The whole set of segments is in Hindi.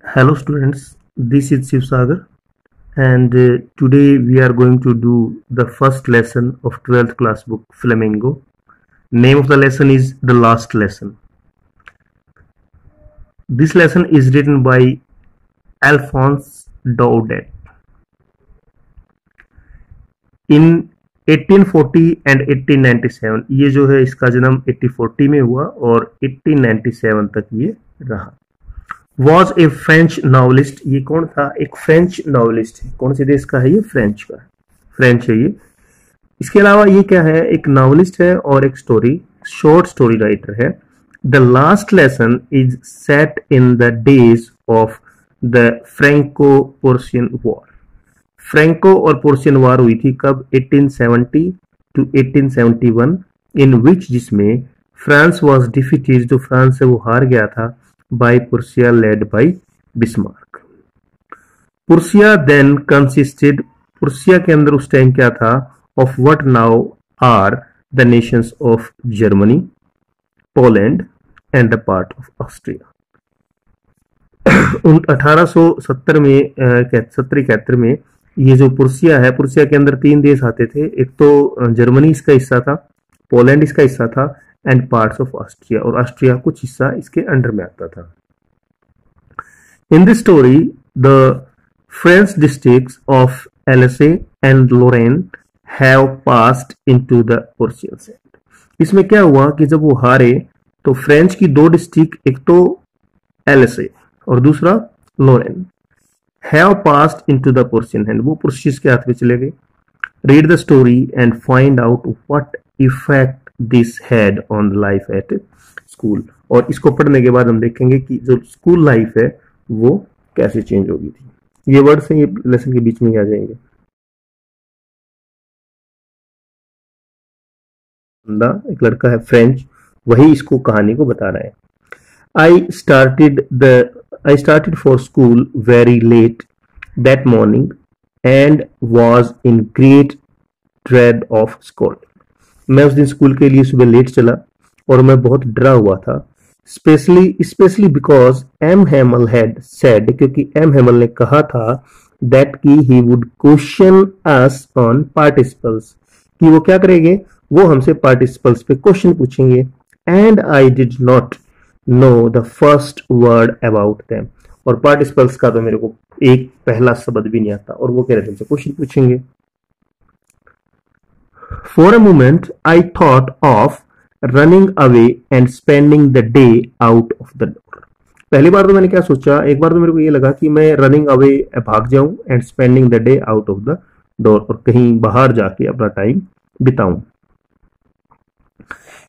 Hello students, this is Shiv Sagar and today we are going to do the first lesson of 12th class book Flamingo. Name of the lesson is The Last Lesson. This lesson is written by Alphonse Daudet. In 1840 and 1897 ये जो है इसका जन्म 1840 में हुआ और 1897 तक ये रहा। वॉज ए फ्रेंच नॉवलिस्ट, ये कौन था? एक फ्रेंच नॉवलिस्ट है। कौन से देश का है ये? फ्रेंच का, फ्रेंच है ये। इसके अलावा ये क्या है? एक नॉवलिस्ट है और एक शॉर्ट स्टोरी राइटर है। The last lesson is set in the days of the Franco Persian war. Franco और पोर्शियन वॉर हुई थी कब? 1870 टू 1871, इन विच जिसमें फ्रांस वॉज डिफीटेड, जो फ्रांस से वो हार गया था, by Prussia led by Bismarck. Prussia then consisted, Prussia के अंदर उस टाइम क्या था? of what now are the nations of Germany, Poland and a part of Austria. 1870 में 70-71 में ये जो पुर्सिया है, पुर्सिया के अंदर 3 देश आते थे। एक तो जर्मनी इसका हिस्सा था, पोलैंड इसका हिस्सा था एंड पार्ट्स ऑफ ऑस्ट्रिया, और ऑस्ट्रिया कुछ हिस्सा इसके अंडर में आता था। In this story the French districts of Alsace and Lorraine have passed into the Persian side. इसमें क्या हुआ कि जब वो हारे तो फ्रेंच की 2 डिस्ट्रिक्ट, एक तो एल्से और दूसरा Lorraine, have passed into the Persian hand, वो पुर्शियस के हाथ में चले गए। Read the story and find out what effect this had on life at school. और इसको पढ़ने के बाद हम देखेंगे कि जो स्कूल लाइफ है वो कैसे चेंज होगी थी। ये वर्ड्स हैं, ये लेसन के बीच में ही आ जाएंगे। एक लड़का है फ्रेंच, वही इसको कहानी को बता रहा है। I started for school very late that morning and was in great dread of scolding. मैं उस दिन स्कूल के लिए सुबह लेट चला और मैं बहुत डरा हुआ था। Especially because M Hamel had said, क्योंकि एम हेमल ने कहा था दैट की he would question us on participles, कि वो क्या करेंगे? वो हमसे पार्टिसिपल्स पे क्वेश्चन पूछेंगे। And I did not know the first word about them, और पार्टिसिपल्स का तो मेरे को एक पहला शब्द भी नहीं आता, और वो कह रहे थे हमसे क्वेश्चन पूछेंगे। For a moment, I thought of running away and spending the day out of the door. पहली बार तो मैंने क्या सोचा, एक बार तो मेरे को ये लगा कि मैं रनिंग अवे, भाग जाऊं, and spending the day out of the door, और कहीं बाहर जाके अपना टाइम बिताऊं।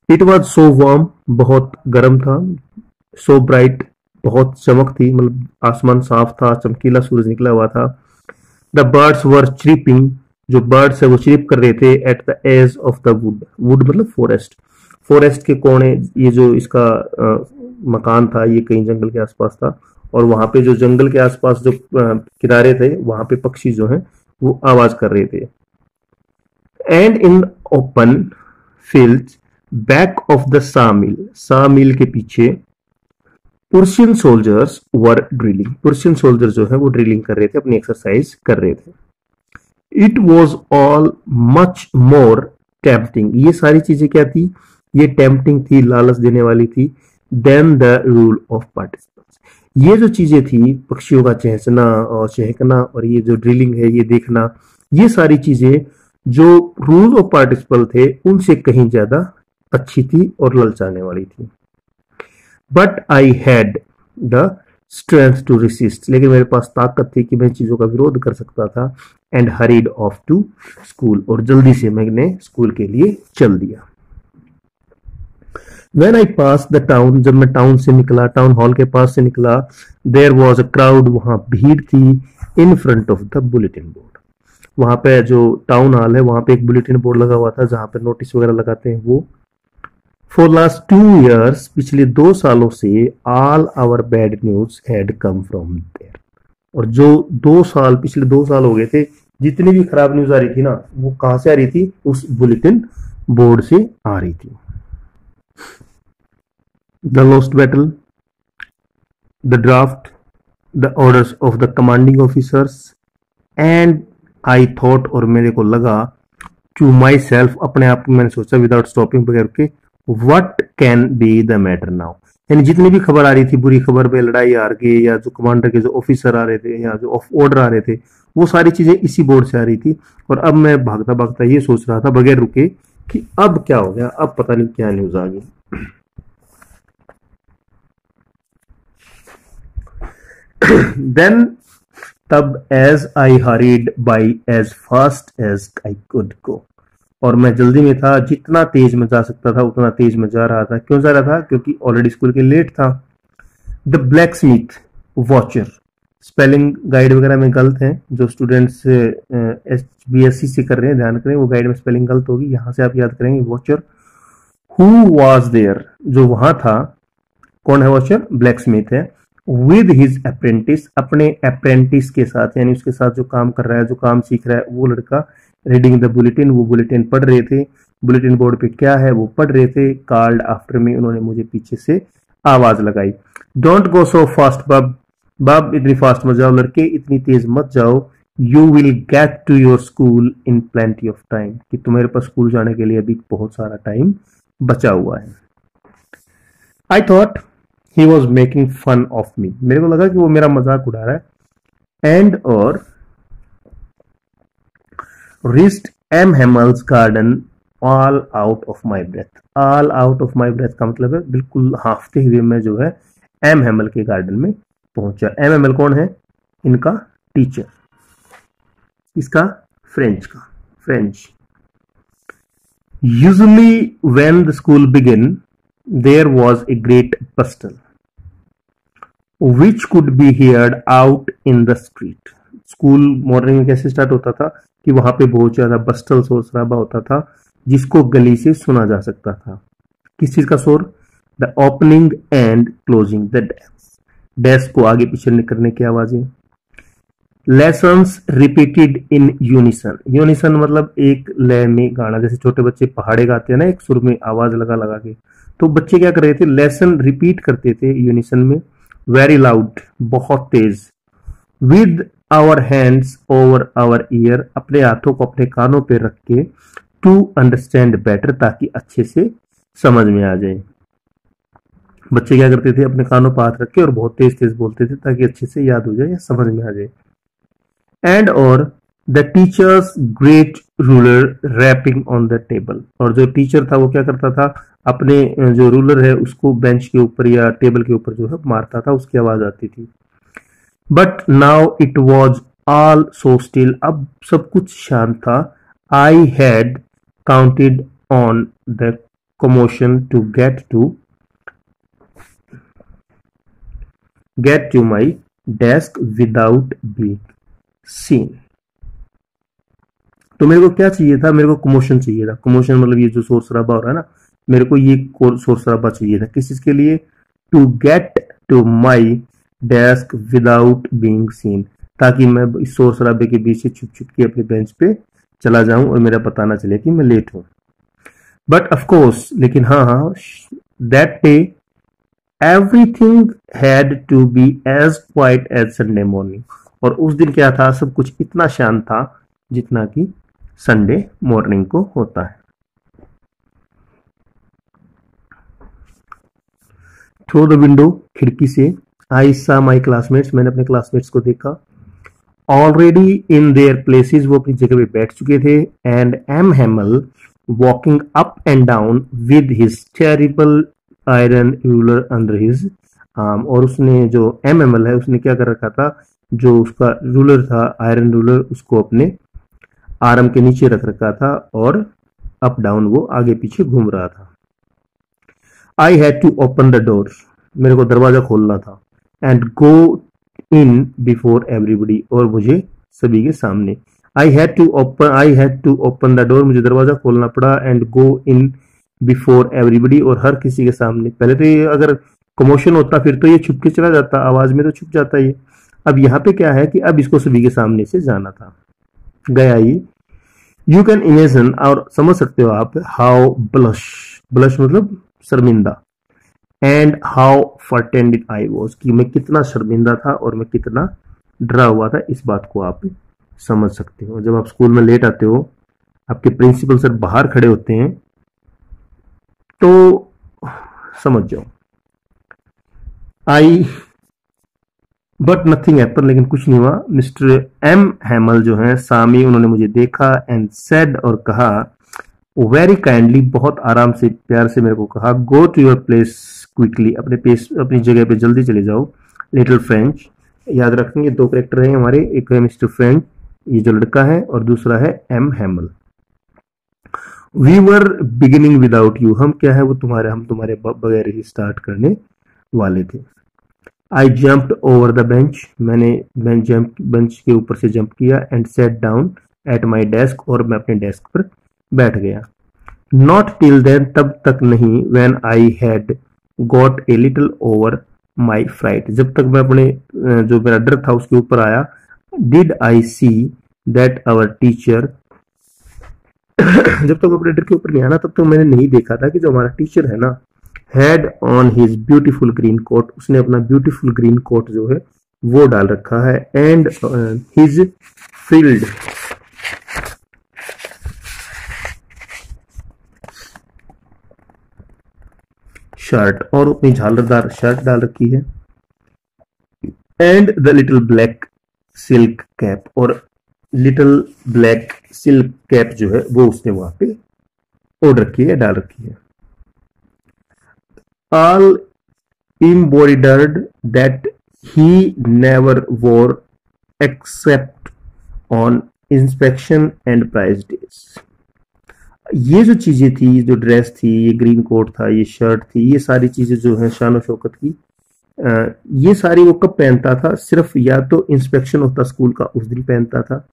इट वॉज सो वार्म, बहुत गर्म था। सो ब्राइट, बहुत चमक थी, मतलब आसमान साफ था, चमकीला सूरज निकला हुआ था। द बर्ड्स वर चिरिपिंग, जो बर्ड्स है वो चिरिप कर रहे थे। At the edge of the wood, wood मतलब फॉरेस्ट, फॉरेस्ट के कोने, ये जो इसका मकान था ये कहीं जंगल के आसपास था, और वहां पे जो जंगल के आसपास जो किनारे थे वहां पे पक्षी जो हैं वो आवाज कर रहे थे। And in open fields back of the सामिल, सामिल के पीछे पर्शियन सोल्जर्स वर ड्रिलिंग, पर्शियन सोल्जर जो है वो ड्रिलिंग कर रहे थे, अपनी एक्सरसाइज कर रहे थे। It was all much more tempting, ये सारी चीजें क्या थी? ये टेम्पटिंग थी, लालच देने वाली थी। Then the rule of participants, ये जो चीजें थी, पक्षियों का चहचना और चहकना और ये जो ड्रिलिंग है ये देखना, ये सारी चीजें जो रूल ऑफ पार्टिसिपल थे उनसे कहीं ज्यादा अच्छी थी और ललचाने वाली थी। But I had the strength to resist, लेकिन मेरे पास ताकत थी कि मैं चीजों का विरोध कर सकता था। And hurried off to school, और जल्दी से मैंने स्कूल के लिए चल दिया। When I passed the town, जब मैं टाउन से निकला, टाउन हॉल के पास से निकला, देयर वॉज अ क्राउड, वहां भीड़ थी। In front of the bulletin board, वहां पे जो टाउन हॉल है वहां पे एक बुलेटिन बोर्ड लगा हुआ था जहां पे नोटिस वगैरह लगाते हैं वो। फॉर लास्ट 2 years, पिछले 2 सालों से all our bad news had come from there, और जो 2 साल, पिछले 2 साल हो गए थे, जितनी भी खराब न्यूज आ रही थी ना वो कहां से आ रही थी? उस बुलेटिन बोर्ड से आ रही थी। The lost battle, the draft, the orders of the commanding officers and I thought, और मेरे को लगा, टू माई सेल्फ, अपने आप को मैंने सोचा विदाउट स्टॉपिंग वगैरह के, what can be the matter now. यानी जितनी भी खबर आ रही थी, बुरी खबर पे, लड़ाई हार के, या जो कमांडर के जो ऑफिसर आ रहे थे, या जो ऑर्डर आ रहे थे, वो सारी चीजें इसी बोर्ड से आ रही थी। और अब मैं भागता भागता ये सोच रहा था बगैर रुके कि अब क्या हो गया, अब पता नहीं क्या न्यूज आ गई। देन तब as I hurried by as fast as I could go, और मैं जल्दी में था, जितना तेज मैं जा सकता था उतना तेज मैं जा रहा था। क्यों जा रहा था? क्योंकि ऑलरेडी स्कूल के लेट था। The black Smith watcher, spelling guide वगैरह में गलत है, जो स्टूडेंट्स BSc से कर रहे हैं ध्यान करें, वो गाइड में स्पेलिंग गलत होगी, यहां से आप याद करेंगे वॉचर। हु वॉज देयर, जो वहां था, कौन है वॉचर? ब्लैक स्मिथ है। विद हिज अप्रेंटिस, अपने अप्रेंटिस के साथ, यानी उसके साथ जो काम कर रहा है, जो काम सीख रहा है वो लड़का। रीडिंग द बुलेटिन, वो बुलेटिन पढ़ रहे थे। बुलेटिन बोर्ड पे क्या है वो पढ़ रहे थे। कॉल्ड आफ्टर मी, उन्होंने मुझे पीछे से आवाज लगाई। डोंट गो सो फास्ट बब, बब इतनी फास्ट मत जाओ लड़के, इतनी तेज मत जाओ। You will get to your school in plenty of time, कि तुम्हारे पास स्कूल जाने के लिए अभी बहुत सारा टाइम बचा हुआ है। I thought he was making fun of me, मेरे को लगा कि वो मेरा मजाक उड़ा रहा है। एंड और reached M. Hammel's garden all out of my breath, all out of my breath का मतलब है बिल्कुल हाफते हुए मैं जो है एम हैमल के गार्डन में पहुंचा। एम हैमल कौन है? इनका टीचर, इसका फ्रेंच का, French. Usually when the school begin there was a great bustle which could be heard out in the street। School morning में कैसे स्टार्ट होता था कि वहां पे बहुत ज्यादा बस्टल शोर शराबा होता था, जिसको गली से सुना जा सकता था। किस चीज का शोर? The opening and closing the desk, desk को आगे पीछे करने की आवाजें। Lessons repeated in unison, unison मतलब एक लय में गाना, जैसे छोटे बच्चे पहाड़े गाते हैं ना एक सुर में आवाज लगा लगा के, तो बच्चे क्या कर रहे थे? लेसन रिपीट करते थे यूनिसन में। वेरी लाउड, बहुत तेज। With our hands over our ear, अपने हाथों को अपने कानों पे रख के। टू अंडरस्टैंड बेटर, ताकि अच्छे से समझ में आ जाए। बच्चे क्या करते थे? अपने कानों पर हाथ रख के और बहुत तेज तेज बोलते थे ताकि अच्छे से याद हो जाए या समझ में आ जाए। एंड और the teachers great ruler rapping on the table, और जो टीचर था वो क्या करता था? अपने जो रूलर है उसको बेंच के ऊपर या टेबल के ऊपर जो है मारता था, उसकी आवाज आती थी। But now it was all so still, अब सब कुछ शांत था। I had counted on the commotion to get to my desk without being seen। तो मेरे को क्या चाहिए था? मेरे को कमोशन चाहिए था। कमोशन मतलब ये जो शोर शराबा हो रहा है ना, मेरे को ये शोर शराबा चाहिए था। किस चीज के लिए? To get to my desk without being seen, ताकि मैं इस शोर शराबे के बीच से छुप छुप के अपने बेंच पे चला जाऊं और मेरा पता ना चले कि मैं लेट हूं। बट ऑफ कोर्स, लेकिन हाँ, that day everything had to be as quiet as Sunday morning, और उस दिन क्या था? सब कुछ इतना शांत था जितना कि संडे मॉर्निंग को होता है। थ्रू द विंडो, खिड़की से, आई सा माई क्लासमेट्स, मैंने अपने क्लासमेट्स को देखा। ऑलरेडी इन देयर प्लेसेस, वो अपनी जगह पे बैठ चुके थे। And M Hamel walking up and down with his terrible iron ruler under his arm, और उसने जो एम हैमल है उसने क्या कर रखा था? जो उसका रूलर था, आयरन रूलर, उसको अपने आर्म के नीचे रख रखा था और अप डाउन वो आगे पीछे घूम रहा था। I had to open the door, मेरे को दरवाजा खोलना था। And go in before everybody, और मुझे सभी के सामने। I had to open the door, मुझे दरवाजा खोलना पड़ा। And go in before everybody, और हर किसी के सामने। पहले तो ये अगर कमोशन होता फिर तो ये छुप के चला जाता, आवाज में तो छुप जाता ये। अब यहाँ पे क्या है कि अब इसको सभी के सामने से जाना था। गया ये। यू कैन इमेजिन, और समझ सकते हो आप, हाउ ब्लश, ब्लश मतलब शर्मिंदा, एंड हाउ फ्रटेंड आई वॉज, कि मैं कितना शर्मिंदा था और मैं कितना डरा हुआ था। इस बात को आप समझ सकते हो। जब आप स्कूल में लेट आते हो, आपके प्रिंसिपल सर बाहर खड़े होते हैं, तो समझ जाओ। आई बट नथिंग हैपन, लेकिन कुछ नहीं हुआ। मिस्टर एम हैमल जो है सामी, उन्होंने मुझे देखा एंड सेड, और कहा वेरी काइंडली, बहुत आराम से प्यार से मेरे को कहा, go to your place quickly, अपनी जगह पे जल्दी चले जाओ। लिटिल फ्रेंच, याद रखेंगे दो कैरेक्टर हैं हमारे, एक है मिस्टर फ्रेंच, ये जो लड़का है, और दूसरा है M Hamel. We were beginning without you, हम तुम्हारे बगैर ही स्टार्ट करने वाले थे। I jumped over the bench, मैंने बेंच के ऊपर से जंप किया, and set down at my desk, और मैं अपने डेस्क पर बैठ गया। नॉट टिल देन, तब तक नहीं, when I had got a little over my fright, जब तक मैं अपने जो मेरा डर था उसके ऊपर आया। Did I see that our teacher, जब तक अपने डर के ऊपर नहीं आना, तब तक मैंने नहीं देखा था कि जो हमारा टीचर है ना, had on his beautiful green coat, उसने अपना ब्यूटीफुल ग्रीन कोट जो है वो डाल रखा है, एंड हिज फ्रिल्ड शर्ट, और अपनी झालरदार शर्ट डाल रखी है, and the little black silk cap, और लिटिल ब्लैक सिल्क कैप जो है वो उसने वहां पे ओढ़ रखी है, डाल रखी है। All embroidered that he never wore except on inspection and prize days. ये जो चीजें थी, जो ड्रेस थी, ये ग्रीन कोट था, ये शर्ट थी, ये सारी चीजें जो है शान शौकत की, ये सारी वो कब पहनता था? सिर्फ या तो इंस्पेक्शन होता स्कूल का उस दिन पहनता था,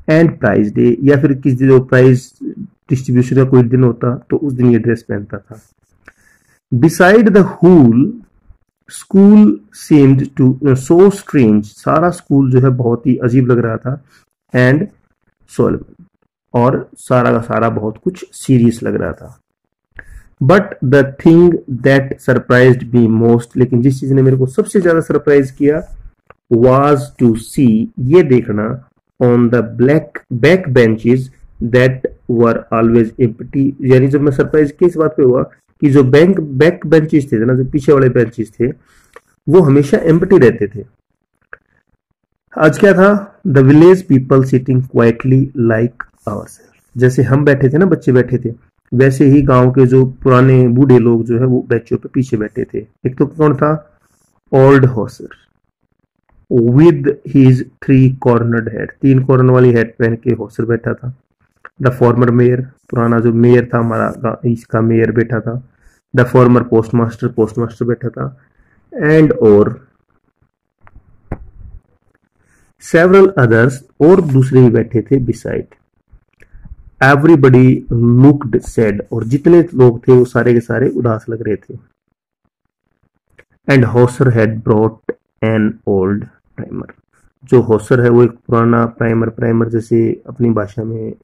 एंड प्राइज डे, या फिर किसी जो प्राइज डिस्ट्रीब्यूशन का कोई दिन होता तो उस दिन ये ड्रेस पहनता था। Beside the whole school seemed to so strange, सारा स्कूल जो है बहुत ही अजीब लग रहा था, and solemn, और सारा का सारा बहुत कुछ सीरियस लग रहा था। But the thing that surprised me most, लेकिन जिस चीज ने मेरे को सबसे ज्यादा सरप्राइज किया, was to see, ये देखना, on the back benches that were always empty, यानी जब मैं सरप्राइज किस बात पे हुआ कि जो बैक बेंचेस थे ना, जो पीछे वाले बेंचेस थे, वो हमेशा एम्प्टी रहते थे। आज क्या था? The village people sitting quietly like ourselves, जैसे हम बैठे थे ना, बच्चे बैठे थे, वैसे ही गांव के जो पुराने बूढ़े लोग जो है वो बेंचों पे पीछे बैठे थे। एक तो कौन था? Old Hauser with his 3 cornered head, 3 corner वाली हेड पहन के हॉसर बैठा था। द फॉर्मर मेयर, पुराना जो मेयर था हमारा, इसका मेयर बैठा था। द फॉर्मर पोस्टमास्टर बैठा था, एंड और सेवरल अदर्स, और दूसरे भी बैठे थे बिसाइड। एवरीबडी लुक्ड सैड, और जितने लोग थे वो सारे के सारे उदास लग रहे थे। And Hauser had brought an old primer, जो हॉसर है वो एक पुराना प्राइमर जैसे अपनी भाषा में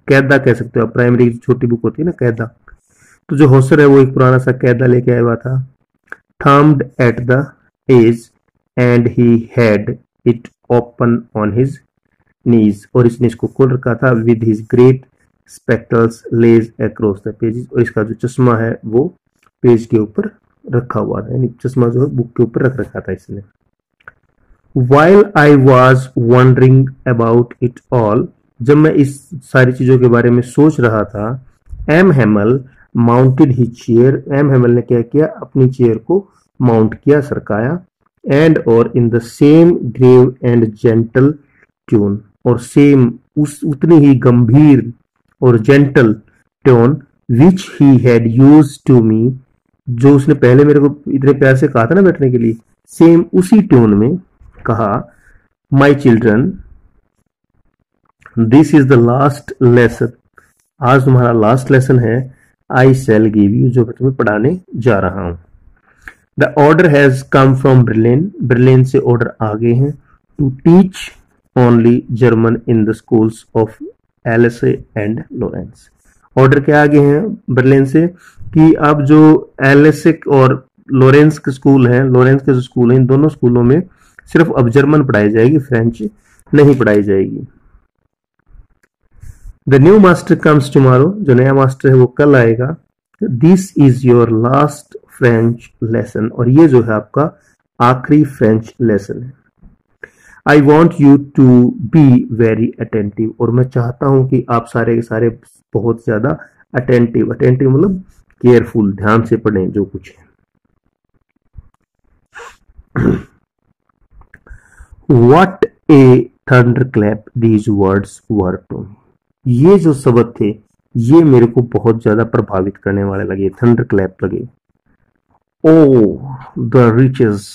कैदा कह सकते हो आप, प्राइमरी की छोटी बुक होती है ना, कैदा, तो जो हॉसर है वो एक पुराना सा कैदा लेके आया हुआ था। Thumbed at the edge and he had it open on his knees, और इसने इसको खोल रखा था। With his great spectacles lays across the pages, और इसका जो चश्मा है वो पेज के ऊपर रखा हुआ था, यानी चश्मा जो है बुक के ऊपर रख रखा था इसने। While I was wondering about it all, जब मैं इस सारी चीजों के बारे में सोच रहा था, एम हेमल माउंटेड ही चेयर, एम हेमल ने क्या किया? अपनी चेयर को माउंट किया, सरकाया, एंड और in the same grave and gentle tune, और सेम उतनी ही गंभीर और gentle tune which he had used to me, जो उसने पहले मेरे को इतने प्यार से कहा था ना बैठने के लिए, सेम उसी ट्यून में कहा, my children this is the last lesson, आज तुम्हारा लास्ट लेसन है, आई शैल गिव यू, जो मैं तुम्हें पढ़ाने जा रहा हूं। The order has come from Berlin, Berlin से ऑर्डर आ गए हैं, to teach only German in the schools of Alsace and Lorraine, order क्या आगे हैं बर्लिन से कि अब जो एलेसिक और लोरेंस के स्कूल हैं, लोरेंस के जो स्कूल हैं, इन दोनों स्कूलों में सिर्फ अब जर्मन पढ़ाई जाएगी, फ्रेंच नहीं पढ़ाई जाएगी। The new master comes tomorrow, जो नया मास्टर है वो कल आएगा। This is your last French lesson, और ये जो है आपका आखिरी फ्रेंच लेसन है। I want you to be very attentive, और मैं चाहता हूं कि आप सारे के सारे बहुत ज्यादा अटेंटिव, अटेंटिव मतलब केयरफुल, ध्यान से पढ़ें जो कुछ है। What a thunderclap these words were to me. ये जो शब्द थे ये मेरे को बहुत ज्यादा प्रभावित करने वाले लगे, थंडर क्लैप लगे। Oh, the riches,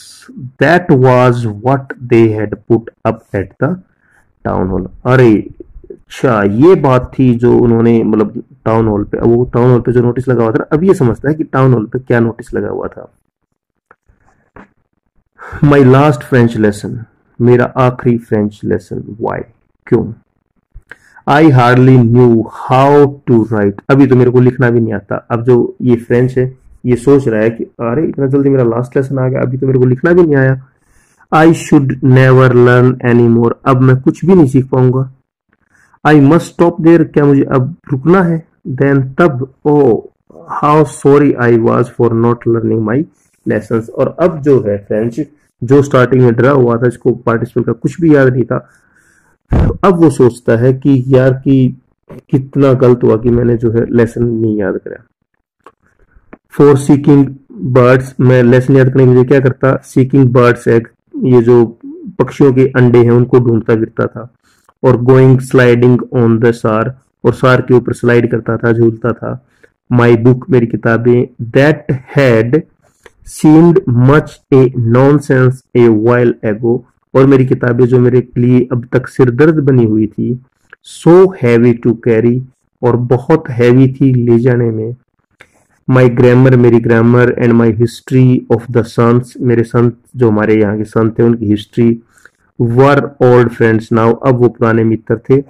that was what they had put up at the town hall. अरे अच्छा, ये बात थी जो उन्होंने मतलब टाउन हॉल पे, वो टाउन हॉल पे जो नोटिस लगा हुआ था, अब ये समझता है कि टाउन हॉल पे क्या नोटिस लगा हुआ था। माई लास्ट फ्रेंच लेसन, मेरा आखिरी फ्रेंच लेसन। वाई, क्यों? I hardly knew how to write, अभी तो मेरे को लिखना भी नहीं आता। अब जो ये फ्रेंच है ये सोच रहा है कि अरे इतना जल्दी मेरा लास्ट लेसन आ गया, अभी तो मेरे को लिखना भी नहीं आया। I should never learn any more, अब मैं कुछ भी नहीं सीख पाऊंगा। आई मस्ट स्टॉप देयर, क्या मुझे अब रुकना है? देन तब, oh how sorry I was for not learning my lessons. और अब जो है फ्रेंच, जो स्टार्टिंग में डरा हुआ था, इसको पार्टिसिपल का कुछ भी याद नहीं था, अब वो सोचता है कि यार कि कितना गलत हुआ कि मैंने जो है लेसन नहीं याद करा। फॉर सीकिंग बर्ड्स, मैं लेसन याद करने के लिए क्या करता? सीकिंग बर्ड्स एग, ये जो पक्षियों के अंडे हैं उनको ढूंढता फिरता था। और गोइंग स्लाइडिंग ऑन द सार, और सार के ऊपर स्लाइड करता था, झूलता था। माई बुक, मेरी किताबें। That had seemed much A nonsense A while एगो, और मेरी किताबें जो मेरे लिए अब तक सिरदर्द बनी हुई थी। सो हैवी टू कैरी, और बहुत हैवी थी ले जाने में। माई ग्रामर, मेरी grammar. And my history of the sons, मेरे संत जो हमारे यहाँ के संत थे उनकी history. Were old friends now, अब वो पुराने मित्र थे।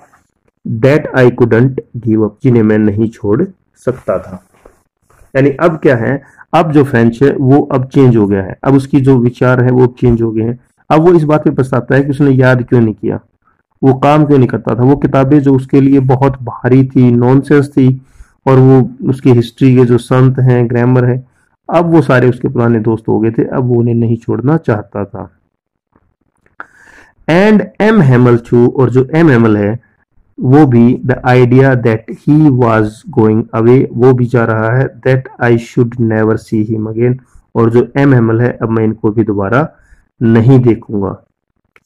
That I couldn't give up, जिन्हें मैं नहीं छोड़ सकता था। यानी अब क्या है, अब जो फ्रेंच है वो अब चेंज हो गया है, अब उसकी जो विचार है वो चेंज हो गए हैं। अब वो इस बात पे पछताता है कि उसने याद क्यों नहीं किया, वो काम क्यों नहीं करता था। वो किताबें जो उसके लिए बहुत भारी थी, नॉनसेंस थी, और वो उसकी हिस्ट्री के जो संत हैं, ग्रामर है, अब वो सारे उसके पुराने दोस्त हो गए थे, अब वो उन्हें नहीं छोड़ना चाहता था। एंड एम हेमल टू, और जो एम हेमल है वो भी, the idea that he was going away, वो भी जा रहा है। That I should never see him again, और जो एम हेमल है अब मैं इनको भी दोबारा नहीं देखूंगा।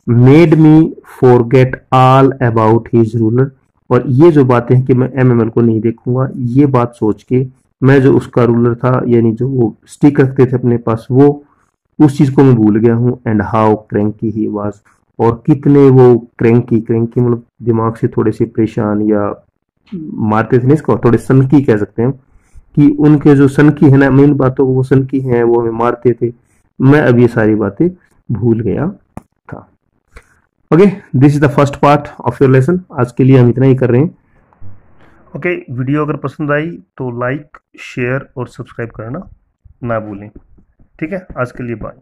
Made me forget all about his ruler, और ये जो बातें हैं कि मैं एम एम एल को नहीं देखूंगा, ये बात सोच के मैं जो उसका रूलर था, यानी जो वो स्टिक रखते थे अपने पास, वो उस चीज को मैं भूल गया हूँ। And how cranky he was, और कितने वो क्रैंकी, क्रैंकी मतलब दिमाग से थोड़े से परेशान या मारते थे, इसको थोड़े सनकी कह सकते हैं, कि उनके जो सनकी है ना, मेन बातों को वो सनकी हैं, वो हमें मारते थे। मैं अब ये सारी बातें भूल गया था। Okay, this is the first part of your lesson. आज के लिए हम इतना ही कर रहे हैं। ओके, वीडियो अगर पसंद आई तो लाइक, शेयर और सब्सक्राइब करना ना भूलें। ठीक है, आज के लिए बाय।